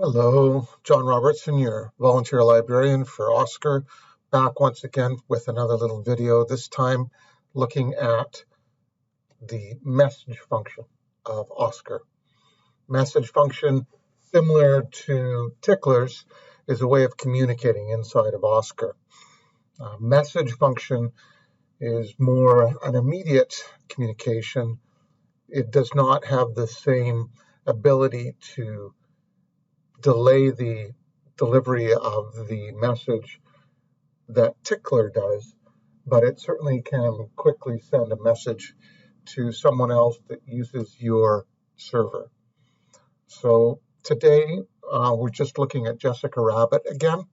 Hello, John Robertson, your volunteer librarian for OSCAR, back once again with another little video, this time looking at the message function of OSCAR. Message function, similar to ticklers, is a way of communicating inside of OSCAR. Message function is more an immediate communication. It does not have the same ability to delay the delivery of the message that Tickler does, but it certainly can quickly send a message to someone else that uses your server. So today we're just looking at Jessica Rabbit again,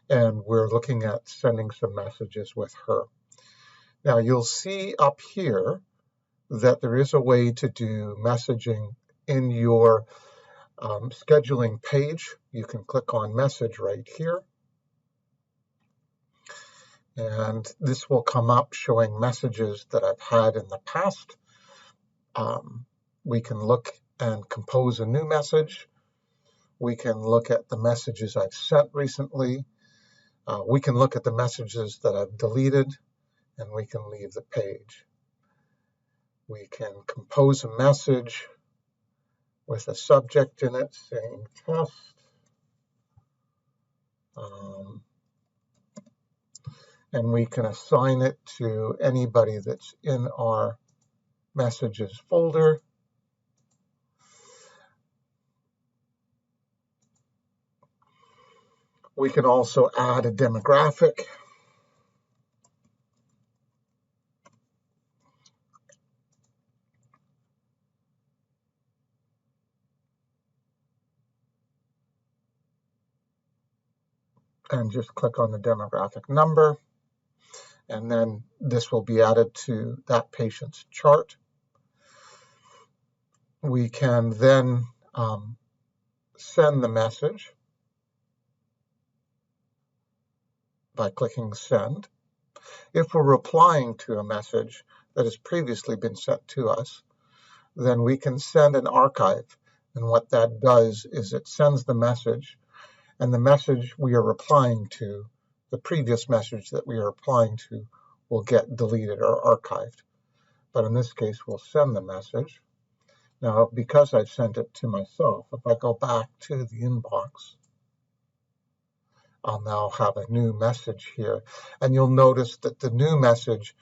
and we're looking at sending some messages with her. Now you'll see up here that there is a way to do messaging in your scheduling page. You can click on message right here, and this will come up showing messages that I've had in the past. We can look and compose a new message. We can look at the messages I've sent recently. We can look at the messages that I've deleted, and we can leave the page. We can compose a message with a subject in it saying test. And we can assign it to anybody that's in our messages folder. We can also add a demographic. And just click on the demographic number. And then this will be added to that patient's chart. We can then send the message by clicking send. If we're replying to a message that has previously been sent to us, then we can send an archive. And what that does is it sends the message, and the message we are replying to, the previous message that we are replying to, will get deleted or archived. But in this case, we'll send the message. Now, because I've sent it to myself, if I go back to the inbox, I'll now have a new message here. And you'll notice that the new message,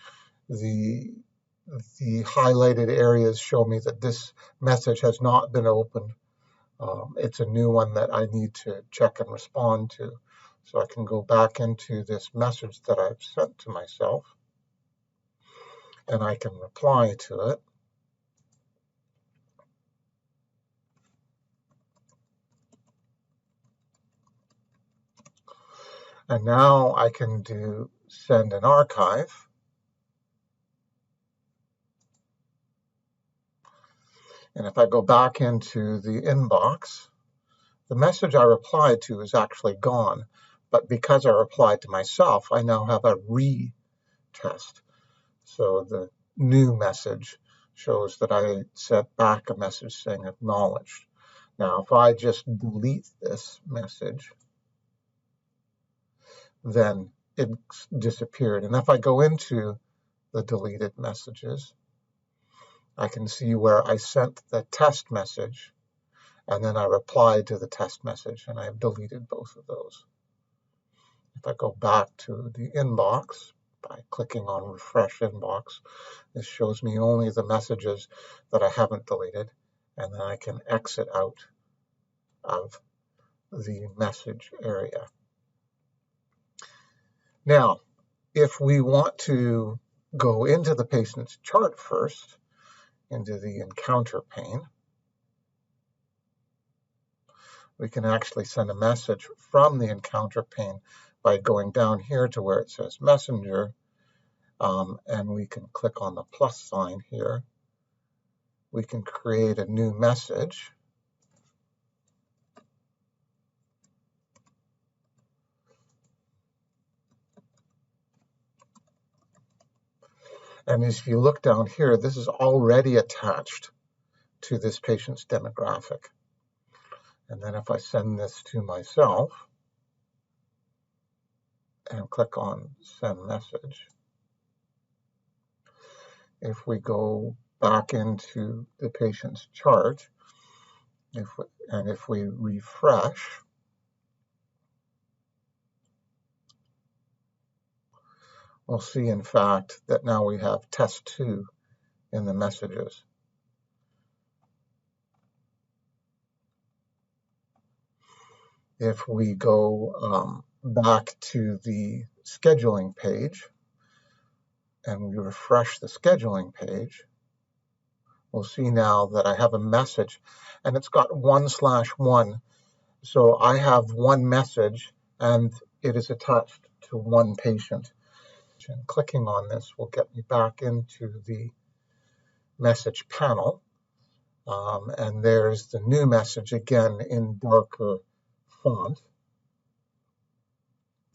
the highlighted areas show me that this message has not been opened. It's a new one that I need to check and respond to. So I can go back into this message that I've sent to myself, and I can reply to it. And now I can do send an archive. And if I go back into the inbox, the message I replied to is actually gone. But because I replied to myself, I now have a retest. So the new message shows that I sent back a message saying acknowledged. Now, if I just delete this message, then it disappeared. And if I go into the deleted messages, I can see where I sent the test message, and then I replied to the test message, and I've deleted both of those. If I go back to the inbox by clicking on refresh inbox, this shows me only the messages that I haven't deleted, and then I can exit out of the message area. Now, if we want to go into the patient's chart first, into the encounter pane, we can actually send a message from the encounter pane by going down here to where it says messenger, and we can click on the plus sign here. We can create a new message. And if you look down here, this is already attached to this patient's demographic. And then if I send this to myself and click on send message, if we go back into the patient's chart, if we refresh, we'll see in fact that now we have test 2 in the messages. If we go back to the scheduling page and we refresh the scheduling page, we'll see now that I have a message and it's got 1/1. So I have one message and it is attached to one patient. And clicking on this will get me back into the message panel. And there's the new message again in darker font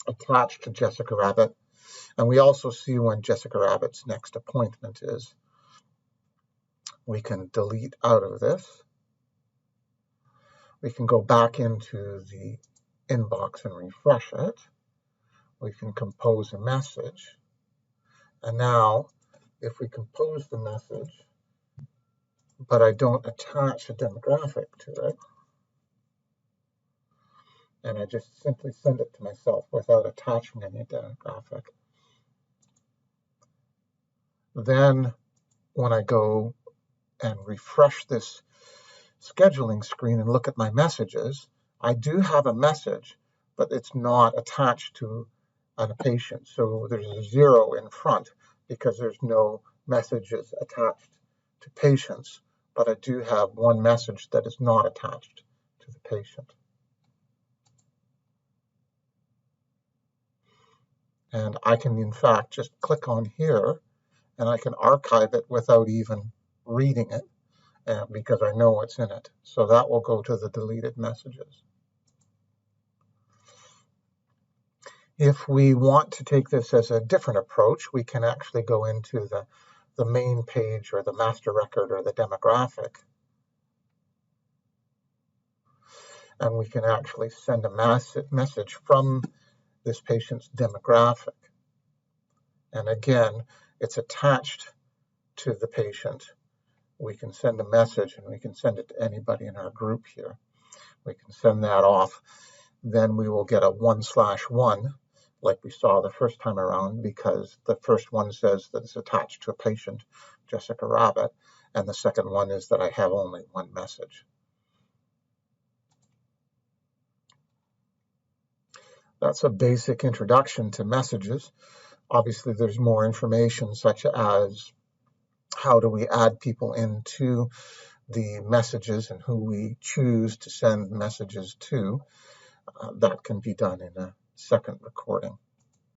attached to Jessica Rabbit. And we also see when Jessica Rabbit's next appointment is. We can delete out of this. We can go back into the inbox and refresh it. We can compose a message. And now, if we compose the message, but I don't attach a demographic to it, and I just simply send it to myself without attaching any demographic, then when I go and refresh this scheduling screen and look at my messages, I do have a message, but it's not attached to a patient. So there's a 0 in front because there's no messages attached to patients, but I do have one message that is not attached to the patient. And I can, in fact, just click on here and I can archive it without even reading it because I know what's in it. So that will go to the deleted messages. If we want to take this as a different approach, we can actually go into the main page or the master record or the demographic. And we can actually send a message from this patient's demographic. And again, it's attached to the patient. We can send a message and we can send it to anybody in our group here. We can send that off. Then we will get a 1/1 like we saw the first time around, because the first one says that it's attached to a patient, Jessica Rabbit, and the second one is that I have only one message. That's a basic introduction to messages. Obviously, there's more information such as how do we add people into the messages and who we choose to send messages to. That can be done in a second recording.